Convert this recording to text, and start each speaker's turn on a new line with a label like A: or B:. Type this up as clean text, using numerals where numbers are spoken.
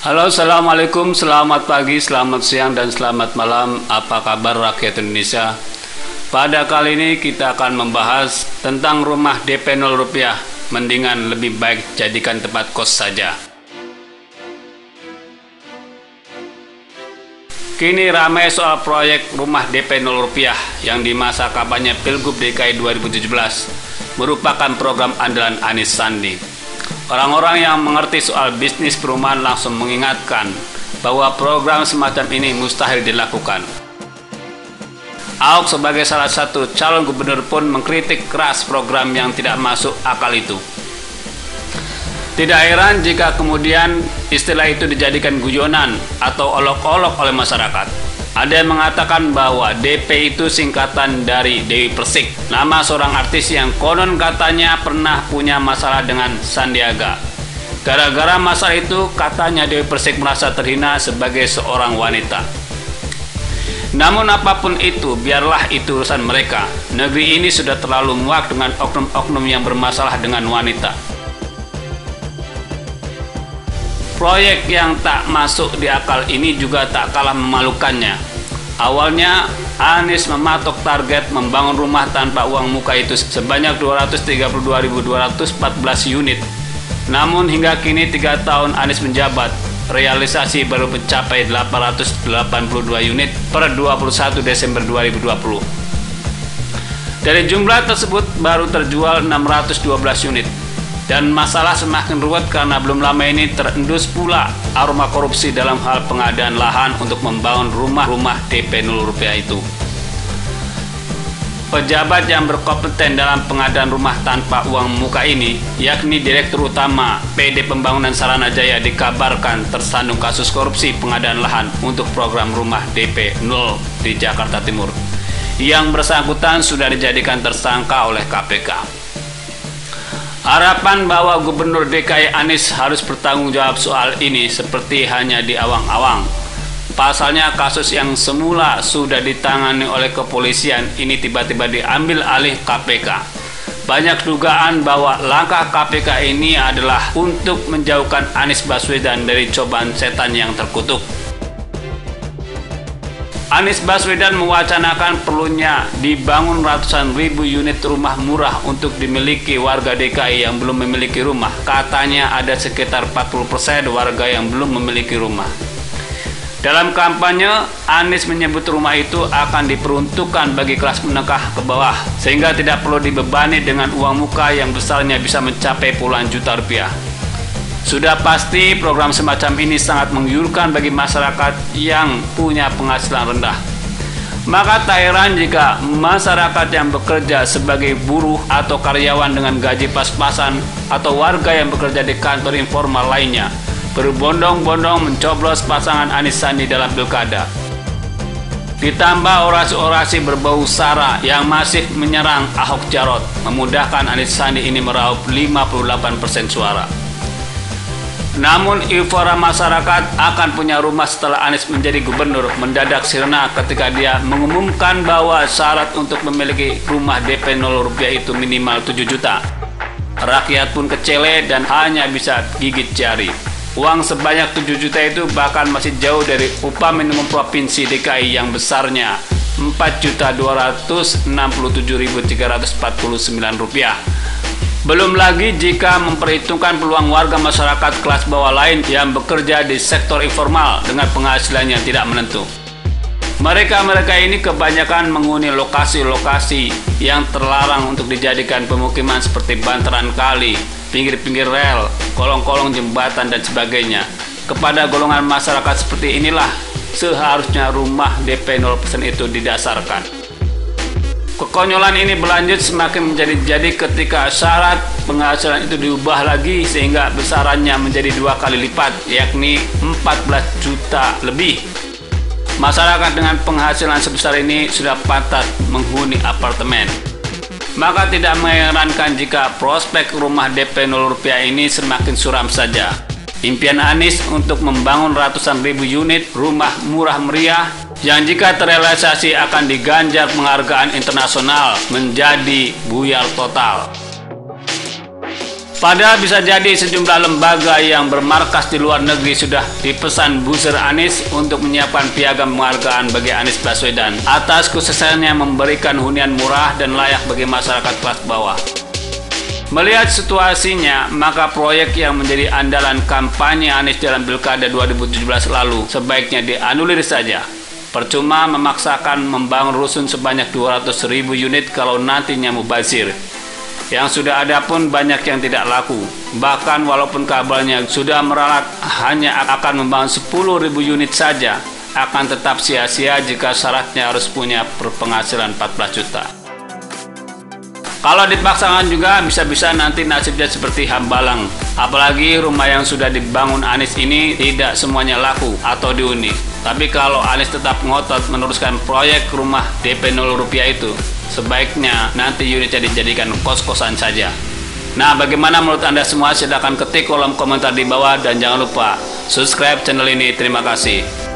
A: Halo, assalamualaikum, selamat pagi, selamat siang, dan selamat malam. Apa kabar rakyat Indonesia? Pada kali ini kita akan membahas tentang rumah DP 0 rupiah. Mendingan lebih baik jadikan tempat kos saja. Kini ramai soal proyek rumah DP 0 rupiah yang di masa kampanye Pilgub DKI 2017 merupakan program andalan Anies Sandi. Orang-orang yang mengerti soal bisnis perumahan langsung mengingatkan bahwa program semacam ini mustahil dilakukan. Ahok sebagai salah satu calon gubernur pun mengkritik keras program yang tidak masuk akal itu. Tidak heran jika kemudian istilah itu dijadikan guyonan atau olok-olok oleh masyarakat. Ada yang mengatakan bahwa DP itu singkatan dari Dewi Persik, nama seorang artis yang konon katanya pernah punya masalah dengan Sandiaga. Gara-gara masalah itu, katanya Dewi Persik merasa terhina sebagai seorang wanita. Namun apapun itu, biarlah itu urusan mereka. Negeri ini sudah terlalu muak dengan oknum-oknum yang bermasalah dengan wanita. Proyek yang tak masuk di akal ini juga tak kalah memalukannya. Awalnya, Anies mematok target membangun rumah tanpa uang muka itu sebanyak 232.214 unit. Namun hingga kini 3 tahun Anies menjabat, realisasi baru mencapai 882 unit per 21 Desember 2020. Dari jumlah tersebut baru terjual 612 unit. Dan masalah semakin ruwet karena belum lama ini terendus pula aroma korupsi dalam hal pengadaan lahan untuk membangun rumah-rumah DP 0 rupiah itu. Pejabat yang berkompeten dalam pengadaan rumah tanpa uang muka ini, yakni Direktur Utama PD Pembangunan Saranajaya, dikabarkan tersandung kasus korupsi pengadaan lahan untuk program rumah DP 0 di Jakarta Timur. Yang bersangkutan sudah dijadikan tersangka oleh KPK. Harapan bahwa Gubernur DKI Anies harus bertanggung jawab soal ini seperti hanya di awang-awang. Pasalnya kasus yang semula sudah ditangani oleh kepolisian ini tiba-tiba diambil alih KPK. Banyak dugaan bahwa langkah KPK ini adalah untuk menjauhkan Anies Baswedan dari cobaan setan yang terkutuk. Anies Baswedan mewacanakan perlunya dibangun ratusan ribu unit rumah murah untuk dimiliki warga DKI yang belum memiliki rumah. Katanya ada sekitar 40% warga yang belum memiliki rumah. Dalam kampanye, Anies menyebut rumah itu akan diperuntukkan bagi kelas menengah ke bawah, sehingga tidak perlu dibebani dengan uang muka yang besarnya bisa mencapai puluhan juta rupiah. Sudah pasti program semacam ini sangat menggiurkan bagi masyarakat yang punya penghasilan rendah. Maka tak heran jika masyarakat yang bekerja sebagai buruh atau karyawan dengan gaji pas-pasan atau warga yang bekerja di kantor informal lainnya berbondong-bondong mencoblos pasangan Anies Sandi dalam pilkada. Ditambah orasi-orasi berbau sara yang masih menyerang Ahok Jarot, memudahkan Anies Sandi ini meraup 58% suara. Namun euforia masyarakat akan punya rumah setelah Anies menjadi gubernur mendadak sirna ketika dia mengumumkan bahwa syarat untuk memiliki rumah DP 0 rupiah itu minimal 7 juta. Rakyat pun kecele dan hanya bisa gigit jari. Uang sebanyak 7 juta itu bahkan masih jauh dari upah minimum provinsi DKI yang besarnya Rp4.267.349. Belum lagi jika memperhitungkan peluang warga masyarakat kelas bawah lain yang bekerja di sektor informal dengan penghasilan yang tidak menentu. Mereka ini kebanyakan menghuni lokasi-lokasi yang terlarang untuk dijadikan pemukiman seperti bantaran kali, pinggir-pinggir rel, kolong-kolong jembatan, dan sebagainya. Kepada golongan masyarakat seperti inilah seharusnya rumah DP 0% itu didasarkan. Kekonyolan ini berlanjut semakin menjadi-jadi ketika syarat penghasilan itu diubah lagi sehingga besarannya menjadi 2 kali lipat, yakni 14 juta lebih. Masyarakat dengan penghasilan sebesar ini sudah pantas menghuni apartemen. Maka tidak mengherankan jika prospek rumah DP 0 rupiah ini semakin suram saja. Impian Anies untuk membangun ratusan ribu unit rumah murah meriah yang jika terrealisasi akan diganjar penghargaan internasional menjadi buyar total. Padahal bisa jadi sejumlah lembaga yang bermarkas di luar negeri sudah dipesan buzzer Anies untuk menyiapkan piagam penghargaan bagi Anies Baswedan atas kesuksesannya memberikan hunian murah dan layak bagi masyarakat kelas bawah. Melihat situasinya, maka proyek yang menjadi andalan kampanye Anies dalam Pilkada 2017 lalu sebaiknya dianulir saja. Percuma memaksakan membangun rusun sebanyak 200.000 unit kalau nantinya mubazir. Yang sudah ada pun banyak yang tidak laku. Bahkan walaupun kabarnya sudah meralat hanya akan membangun 10.000 unit saja, akan tetap sia-sia jika syaratnya harus punya penghasilan 14 juta. Kalau dipaksakan juga bisa-bisa nanti nasibnya seperti Hambalang. Apalagi rumah yang sudah dibangun Anies ini tidak semuanya laku atau dihuni. Tapi kalau Anies tetap ngotot meneruskan proyek rumah DP 0 rupiah itu, sebaiknya nanti unitnya dijadikan kos-kosan saja. Nah, bagaimana menurut Anda semua? Silahkan ketik kolom komentar di bawah dan jangan lupa subscribe channel ini. Terima kasih.